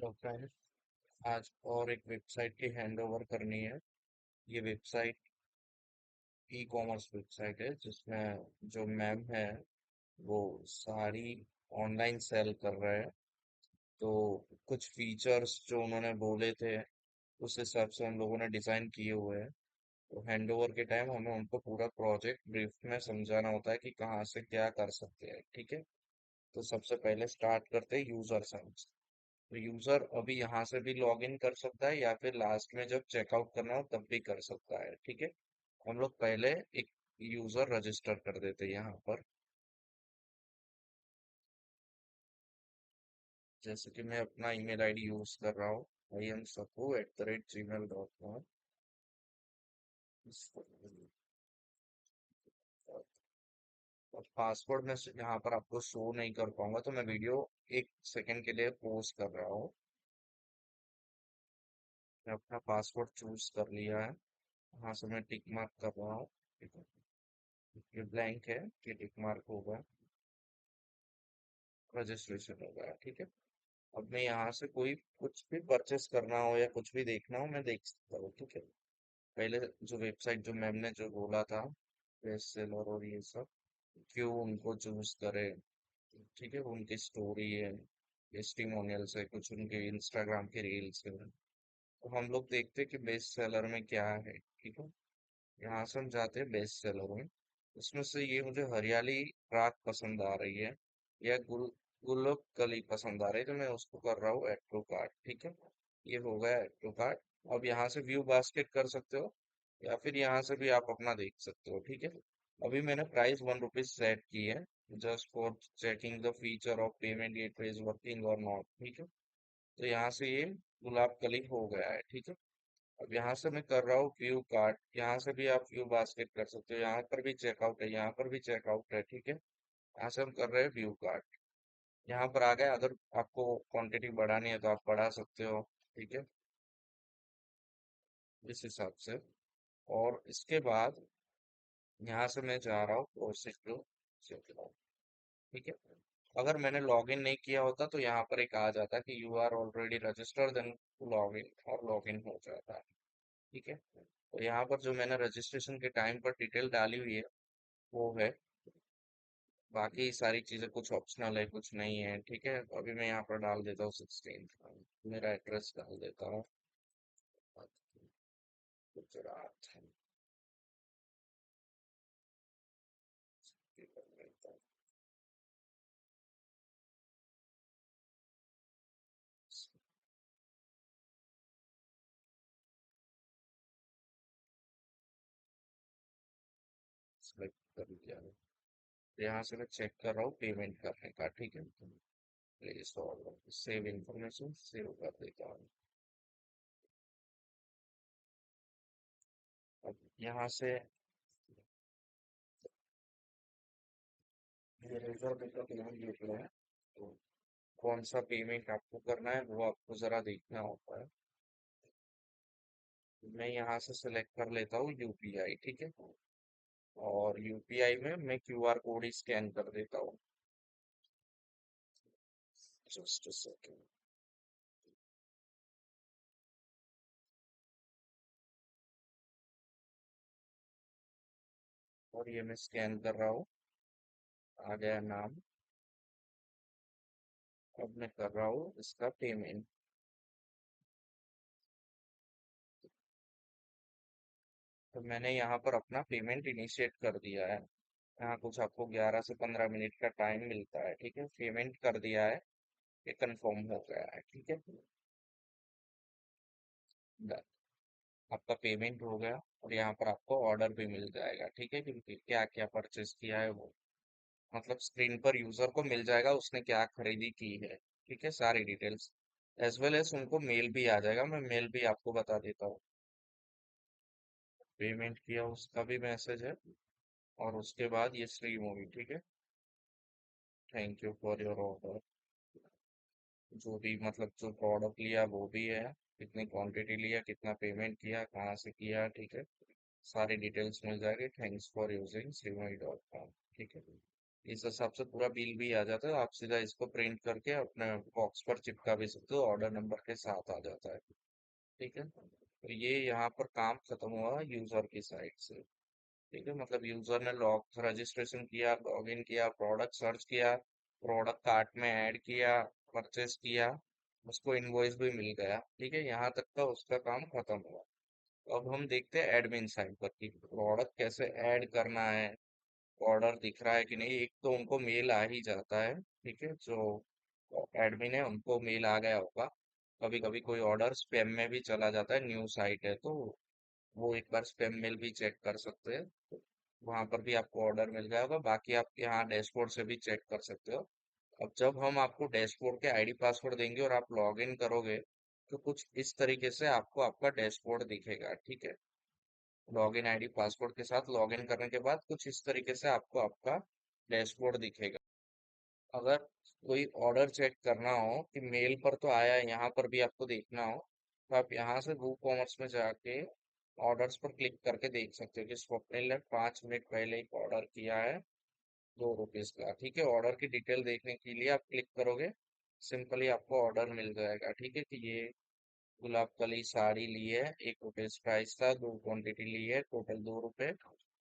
Hello friend. आज और एक वेबसाइट की हैंड ओवर करनी है। ये वेबसाइट ई कॉमर्स वेबसाइट है जिसमें जो मैम है वो सारी ऑनलाइन सेल कर रहे हैं। तो कुछ फीचर्स जो उन्होंने बोले थे उस हिसाब से हम लोगों ने डिजाइन किए हुए हैं। तो हैंड ओवर के टाइम हमें उनको पूरा प्रोजेक्ट ब्रीफ में समझाना होता है कि कहाँ से क्या कर सकते हैं। ठीक है। तो सबसे पहले स्टार्ट करते हैं यूजर से। तो यूजर अभी यहाँ से भी लॉग इन कर सकता है या फिर लास्ट में जब चेकआउट करना हो तब भी कर सकता है। ठीक है। हम लोग पहले एक यूजर रजिस्टर कर देते हैं यहाँ पर। जैसे कि मैं अपना ईमेल आईडी यूज कर रहा हूँ, IM Sakku@gmail.com। और पासवर्ड में से यहाँ पर आपको शो नहीं कर पाऊंगा तो मैं वीडियो 1 सेकंड के लिए पॉज कर रहा हूँ। मैं अपना पासवर्ड चूज कर लिया है। यहाँ से मैं टिक मार्क कर रहा हूँ। ठीक है। ये ब्लैंक है, ये टिक मार्क होगा, रजिस्ट्रेशन हो गया। ठीक है। अब मैं यहाँ से कोई कुछ भी परचेस करना हो या कुछ भी देखना हो मैं देख सकता हूँ। ठीक है। पहले जो वेबसाइट जो मैम ने जो बोला था, बेस्ट सेलर और ये सब, क्यों उनको चूज करे। ठीक है। उनकी स्टोरी है, टेस्टिमोनियल्स है, कुछ उनके इंस्टाग्राम के रील्स है। तो हम लोग देखते हैं कि बेस्ट सेलर में क्या है। ठीक है। यहाँ से हम जाते हैं बेस्ट सेलर में। उसमें से ये मुझे हरियाली रात पसंद आ रही है, या गुल्लक कली पसंद आ रही है, तो मैं उसको कर रहा हूँ ऐड टू कार्ट। ठीक है। ये हो गया ऐड टू कार्ट। अब यहाँ से व्यू बास्केट कर सकते हो या फिर यहाँ से भी आप अपना देख सकते हो। ठीक है। अभी मैंने प्राइस ₹1 सेट की है, just for checking the feature of payment gateway is working और नॉट। ठीक है। तो यहाँ से ये गुलाब कली हो गया है। ठीक है। अब यहाँ से मैं कर रहा हूँ व्यू कार्ट, यहाँ से भी आप व्यू बास्केट कर सकते हो, यहाँ पर भी चेकआउट है, यहाँ पर भी चेकआउट है। ठीक है। यहाँ से हम कर रहे हैं व्यू कार्ट। यहाँ पर आ गए, अगर आपको क्वांटिटी बढ़ानी है तो आप बढ़ा सकते हो। ठीक है। इस हिसाब से। और इसके बाद यहाँ से मैं जा रहा हूँ प्रोसीड टू चेकआउट। ठीक है। अगर मैंने लॉग इन नहीं किया होता तो यहाँ पर एक आ जाता कि you are already registered, then log in, और लॉग इन हो जाता है। ठीक है। तो यहाँ पर जो मैंने रजिस्ट्रेशन के टाइम पर डिटेल डाली हुई है वो है। बाकी सारी चीजें कुछ ऑप्शनल है, कुछ नहीं है। ठीक है। अभी मैं यहाँ पर डाल देता हूँ 16, मेरा एड्रेस डाल देता हूँ, गुजरात। सेलेक्ट कर लिया है। यहाँ से मैं चेक कर रहा हूँ पेमेंट करने का। ठीक है। प्लीज सेव इंफॉर्मेशन सेव कर देता हूँ। अब यहाँ से ये रिजर्व का पेमेंट देख रहे हैं, तो कौन सा पेमेंट आपको करना है वो आपको जरा देखना होता है। मैं यहाँ से सिलेक्ट कर लेता हूँ यूपीआई। ठीक है। और यूपीआई में मैं क्यूआर कोड ही स्कैन कर देता हूँ। Just a second. और ये मैं स्कैन कर रहा हूँ, आ गया नाम। अब मैं कर रहा हूँ इसका पेमेंट। तो मैंने यहाँ पर अपना पेमेंट इनिशिएट कर दिया है। यहाँ कुछ आपको 11 से 15 मिनट का टाइम मिलता है। ठीक है। पेमेंट कर दिया है, ये कंफर्म हो गया है। ठीक है। Done। आपका पेमेंट हो गया और यहाँ पर आपको ऑर्डर भी मिल जाएगा। ठीक है। क्योंकि क्या क्या परचेज किया है वो, मतलब स्क्रीन पर यूजर को मिल जाएगा उसने क्या खरीदी की है। ठीक है। सारी डिटेल्स एज वेल एज उनको मेल भी आ जाएगा, मैं मेल भी आपको बता देता हूँ। पेमेंट किया उसका भी मैसेज है, और उसके बाद ये श्री मूवी। ठीक है। Thank you for your order. जो भी मतलब जो प्रोडक्ट लिया वो भी है, कितनी क्वांटिटी लिया, कितना पेमेंट किया, कहाँ से किया। ठीक है। सारी डिटेल्स मिल जाएगी। थैंक्स फॉर यूजिंग श्रीमई.com। ठीक है। इस हिसाब से पूरा बिल भी आ जाता है। आप सीधा इसको प्रिंट करके अपने बॉक्स पर चिपका भी सकते हो, ऑर्डर नंबर के साथ आ जाता है। ठीक है, तो ये यहाँ पर काम खत्म हुआ यूजर की साइड से। ठीक है, मतलब यूजर ने लॉग रजिस्ट्रेशन किया, लॉग इन किया, प्रोडक्ट सर्च किया, प्रोडक्ट कार्ट में ऐड किया, परचेस किया, उसको इनवॉइस भी मिल गया। ठीक है, यहाँ तक का उसका काम खत्म हुआ। अब हम देखते हैं एडमिन साइड पर कि प्रोडक्ट कैसे ऐड करना है, ऑर्डर दिख रहा है कि नहीं। एक तो उनको मेल आ ही जाता है, ठीक है, जो एडमिन है उनको मेल आ गया होगा। कभी कभी कोई ऑर्डर स्पैम में भी चला जाता है, न्यू साइट है तो वो एक बार स्पैम मेल भी चेक कर सकते हैं, तो वहां पर भी आपको ऑर्डर मिल गया होगा। बाकी आप यहाँ डैशबोर्ड से भी चेक कर सकते हो। अब जब हम आपको डैशबोर्ड के आईडी पासवर्ड देंगे और आप लॉग इन करोगे, तो कुछ इस तरीके से आपको आपका डैशबोर्ड दिखेगा। ठीक है, लॉगिन आईडी पासवर्ड के साथ लॉगिन करने के बाद कुछ इस तरीके से आपको आपका डैशबोर्ड दिखेगा। अगर कोई ऑर्डर चेक करना हो कि मेल पर तो आया है, यहाँ पर भी आपको देखना हो, तो आप यहाँ से वो कॉमर्स में जाके ऑर्डर्स पर क्लिक करके देख सकते हो कि स्वप्निल ने 5 मिनट पहले एक ऑर्डर किया है 2 रुपीज का। ठीक है, ऑर्डर की डिटेल देखने के लिए आप क्लिक करोगे, सिंपली आपको ऑर्डर मिल जाएगा। ठीक है, कि ये गुलाब कली साड़ी ली है, 1 रुपीज प्राइस था, 2 क्वांटिटी ली है, टोटल 2 रुपए,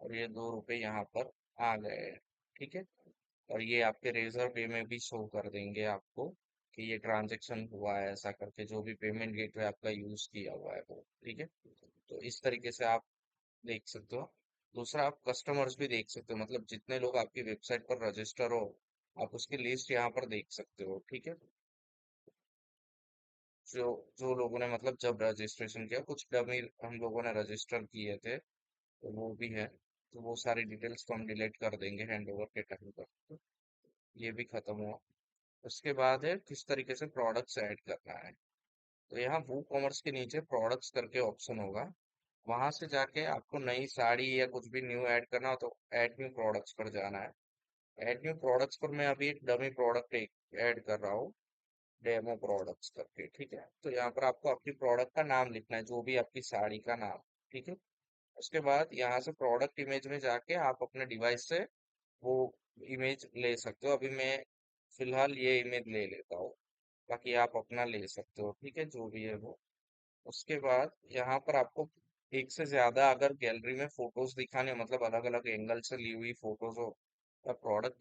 और ये 2 रुपए यहाँ पर आ गए हैं। ठीक है, और ये आपके रेजर पे में भी शो कर देंगे आपको कि ये ट्रांजैक्शन हुआ है, ऐसा करके जो भी पेमेंट गेटवे आपका यूज किया हुआ है वो। ठीक है, तो इस तरीके से आप देख सकते हो। दूसरा, आप कस्टमर्स भी देख सकते हो, मतलब जितने लोग आपकी वेबसाइट पर रजिस्टर हो, आप उसकी लिस्ट यहाँ पर देख सकते हो। ठीक है, जो जो लोगों ने मतलब जब रजिस्ट्रेशन किया, कुछ डमी हम लोगों ने रजिस्टर किए थे तो वो भी है। तो वो सारी डिटेल्स तो हम डिलीट कर देंगे हैंड ओवर के टाइम पर। तो ये भी खत्म हुआ। उसके बाद है किस तरीके से प्रोडक्ट्स ऐड करना है। तो यहाँ वो कॉमर्स के नीचे प्रोडक्ट्स करके ऑप्शन होगा, वहां से जाके आपको नई साड़ी या कुछ भी न्यू ऐड करना हो तो ऐड न्यू प्रोडक्ट्स पर जाना है। ऐड न्यू प्रोडक्ट्स पर मैं अभी एक डमी प्रोडक्ट एक ऐड कर रहा हूँ, डेमो प्रोडक्ट्स करके। ठीक है, तो यहाँ पर आपको अपनी प्रोडक्ट का नाम लिखना है, जो भी आपकी साड़ी का नाम। ठीक है, उसके बाद यहाँ से प्रोडक्ट इमेज में जाके आप अपने डिवाइस से वो इमेज ले सकते हो। अभी मैं फिलहाल ये इमेज ले लेता हूँ, बाकी आप अपना ले सकते हो। ठीक है, जो भी है वो। उसके बाद यहाँ पर आपको एक से ज्यादा अगर गैलरी में फोटोज दिखाने हो, मतलब अलग अलग एंगल से ली हुई फोटोज हो, तो आप प्रोडक्ट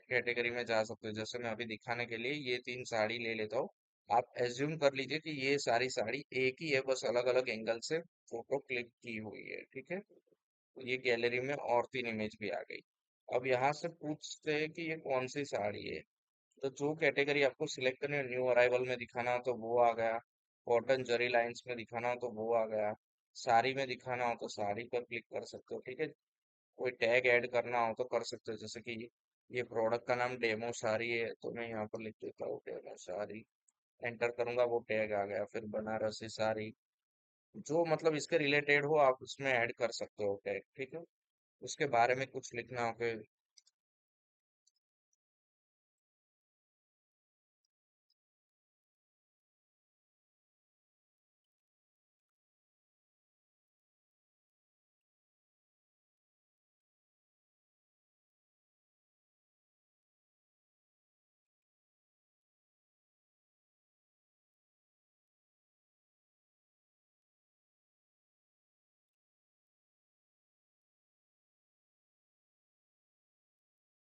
कैटेगरी में जा सकते हो। जैसे मैं अभी दिखाने के लिए ये 3 साड़ी ले लेता हूँ। आप एज्यूम कर लीजिए कि ये सारी साड़ी एक ही है, बस अलग अलग एंगल से फोटो क्लिक की हुई है। ठीक है, तो ये गैलरी में और 3 इमेज भी आ गई। अब यहाँ से पूछते हैं कि ये कौन सी साड़ी है, तो जो कैटेगरी आपको सिलेक्ट करनी है, न्यू अराइवल में दिखाना हो तो वो आ गया, कॉटन जरी लाइंस में दिखाना हो तो वो आ गया, साड़ी में दिखाना हो तो साड़ी पर क्लिक कर सकते हो। ठीक है, कोई टैग ऐड करना हो तो कर सकते हो, जैसे कि ये प्रोडक्ट का नाम डेमो साड़ी है तो मैं यहाँ पर लिख देता हूँ डेमो साड़ी, एंटर करूंगा, वो टैग आ गया। फिर बनारसी साड़ी, जो मतलब इसके रिलेटेड हो आप उसमें ऐड कर सकते हो टैग। ठीक है, उसके बारे में कुछ लिखना हो कि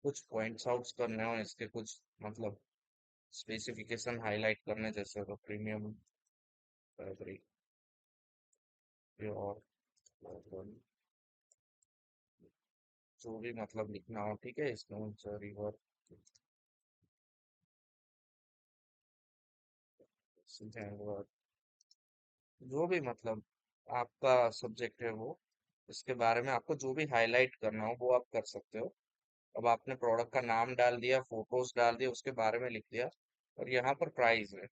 कुछ पॉइंट्स आउट्स करने हो इसके, कुछ मतलब स्पेसिफिकेशन हाईलाइट करने जैसे, तो प्रीमियम फैब्रिक और जो भी मतलब लिखना हो। ठीक है, इसमें रिवर हैंगवर, जो भी मतलब आपका सब्जेक्ट है वो, इसके बारे में आपको जो भी हाईलाइट करना हो वो आप कर सकते हो। अब आपने प्रोडक्ट का नाम डाल दिया, फोटोज डाल दिया, उसके बारे में लिख दिया, और यहाँ पर प्राइस है।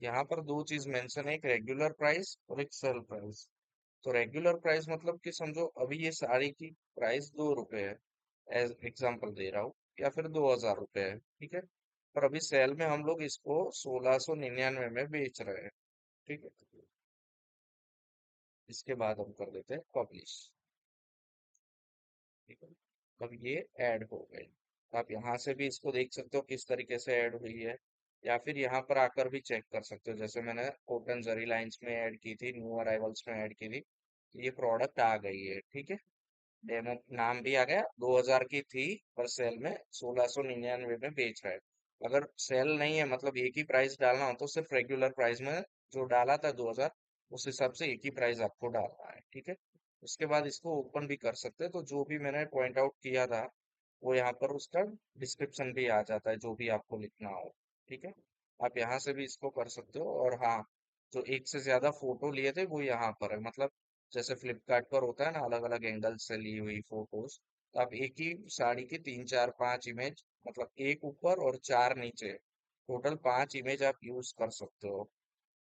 यहाँ पर दो चीज मेंशन है, एक रेगुलर प्राइस और एक सेल प्राइस। तो रेगुलर प्राइस मतलब कि समझो अभी ये साड़ी की प्राइस 2 रुपए है, एज एग्जाम्पल दे रहा हूँ, या फिर 2000 रुपए है। ठीक है, पर अभी सेल में हम लोग इसको 1699 में बेच रहे हैं। ठीक है, इसके बाद हम कर देते हैं पब्लिश। ठीक है, अब ये ऐड हो गए। आप यहाँ से भी इसको देख सकते हो किस तरीके से ऐड हुई है, या फिर यहाँ पर आकर भी चेक कर सकते हो। जैसे मैंने कॉटन जरी लाइंस में ऐड की थी, न्यू अराइवल्स में ऐड की थी, तो ये प्रोडक्ट आ गई है, ठीक है। डेमो नाम भी आ गया, 2000 की थी, पर सेल में 1699 में बेच रहा है। अगर सेल नहीं है, मतलब एक ही प्राइस डालना हो, तो सिर्फ रेगुलर प्राइस में जो डाला था 2000, उस हिसाब से एक ही प्राइस आपको डालना है, ठीक है। उसके बाद इसको ओपन भी कर सकते हैं, तो जो भी मैंने पॉइंट आउट किया था वो यहाँ पर उसका डिस्क्रिप्शन भी आ जाता है, जो भी आपको लिखना हो, ठीक है। आप यहाँ से भी इसको कर सकते हो। और हाँ, जो एक से ज्यादा फोटो लिए थे वो यहाँ पर है, मतलब जैसे फ्लिपकार्ट पर होता है ना, अलग अलग एंगल से ली हुई फोटोज, तो आप एक ही साड़ी की तीन चार पांच इमेज, मतलब एक ऊपर और चार नीचे, टोटल पांच इमेज आप यूज कर सकते हो।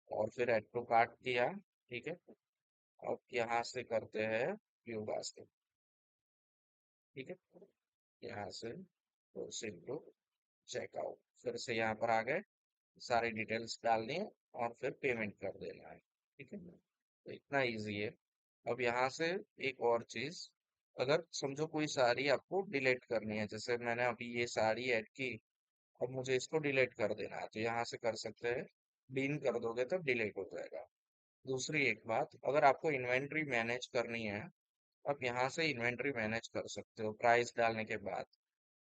और फिर ऐड टू कार्ट किया, ठीक है। अब यहाँ से करते हैं व्यू बास्केट, ठीक है। यहाँ से प्रोसीड टू चेकआउट, फिर से यहाँ पर आ गए, सारी डिटेल्स डालनी है और फिर पेमेंट कर देना है, ठीक है। तो इतना इजी है। अब यहाँ से एक और चीज, अगर समझो कोई साड़ी आपको डिलीट करनी है, जैसे मैंने अभी ये साड़ी ऐड की, अब मुझे इसको डिलीट कर देना है, तो यहाँ से कर सकते हैं, डीन कर दोगे तो डिलीट हो जाएगा। दूसरी एक बात, अगर आपको इन्वेंट्री मैनेज करनी है, आप यहाँ से इन्वेंट्री मैनेज कर सकते हो प्राइस डालने के बाद,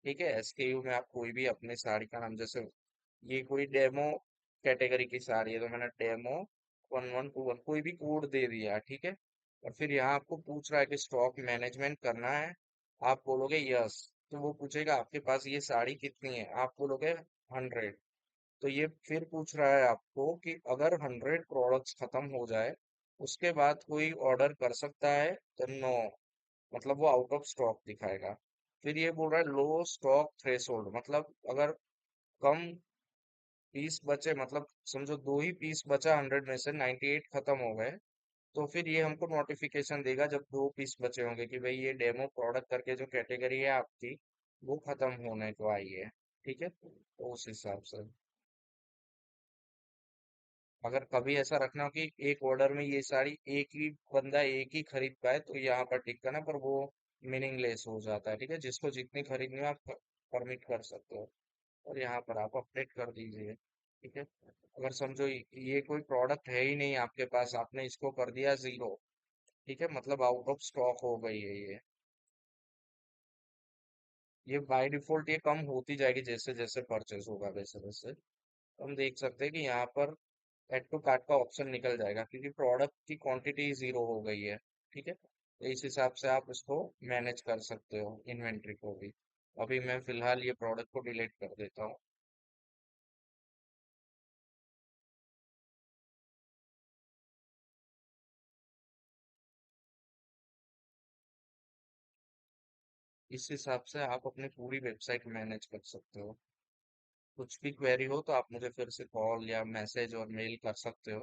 ठीक है। एसकेयू में आप कोई भी अपने साड़ी का नाम, जैसे ये कोई डेमो कैटेगरी की साड़ी है, तो मैंने डेमो 1121 कोई भी कोड दे दिया, ठीक है। और फिर यहाँ आपको पूछ रहा है कि स्टॉक मैनेजमेंट करना है, आप बोलोगे यस, तो वो पूछेगा आपके पास ये साड़ी कितनी है, आप बोलोगे 100। तो ये फिर पूछ रहा है आपको कि अगर 100 प्रोडक्ट्स खत्म हो जाए, उसके बाद कोई ऑर्डर कर सकता है, तो नो, मतलब वो आउट ऑफ स्टॉक दिखाएगा। फिर ये बोल रहा है लो स्टॉक थ्रेशोल्ड, मतलब अगर कम पीस बचे, मतलब समझो दो ही पीस बचा, 100 में से 98 खत्म हो गए, तो फिर ये हमको नोटिफिकेशन देगा जब दो पीस बचे होंगे कि भाई ये डेमो प्रोडक्ट करके जो कैटेगरी है आपकी, वो खत्म होने को आई है, ठीक है। तो उस हिसाब से अगर कभी ऐसा रखना हो कि एक ऑर्डर में ये साड़ी एक ही बंदा एक ही खरीद पाए, तो यहाँ पर टिक करना, पर वो मीनिंगलेस हो जाता है, ठीक है। जिसको जितनी खरीदनी हो आप परमिट कर सकते हो, और यहाँ पर आप अपडेट कर दीजिए, ठीक है। अगर समझो ये कोई प्रोडक्ट है ही नहीं आपके पास, आपने इसको कर दिया जीरो, ठीक है, मतलब आउट ऑफ स्टॉक हो गई है ये बाय डिफॉल्ट ये कम होती जाएगी जैसे जैसे परचेस होगा, वैसे वैसे हम देख सकते हैं कि यहाँ पर एड टू कार्ट का ऑप्शन निकल जाएगा, क्योंकि प्रोडक्ट की क्वांटिटी जीरो हो गई है, ठीक है। तो इस हिसाब से आप इसको मैनेज कर सकते हो इन्वेंट्री को भी। अभी मैं फिलहाल ये प्रोडक्ट को डिलीट कर देता हूँ। इस हिसाब से आप अपनी पूरी वेबसाइट मैनेज कर सकते हो। कुछ भी क्वेरी हो तो आप मुझे फिर से कॉल या मैसेज और मेल कर सकते हो।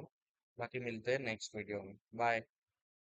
बाकी मिलते हैं नेक्स्ट वीडियो में, बाय।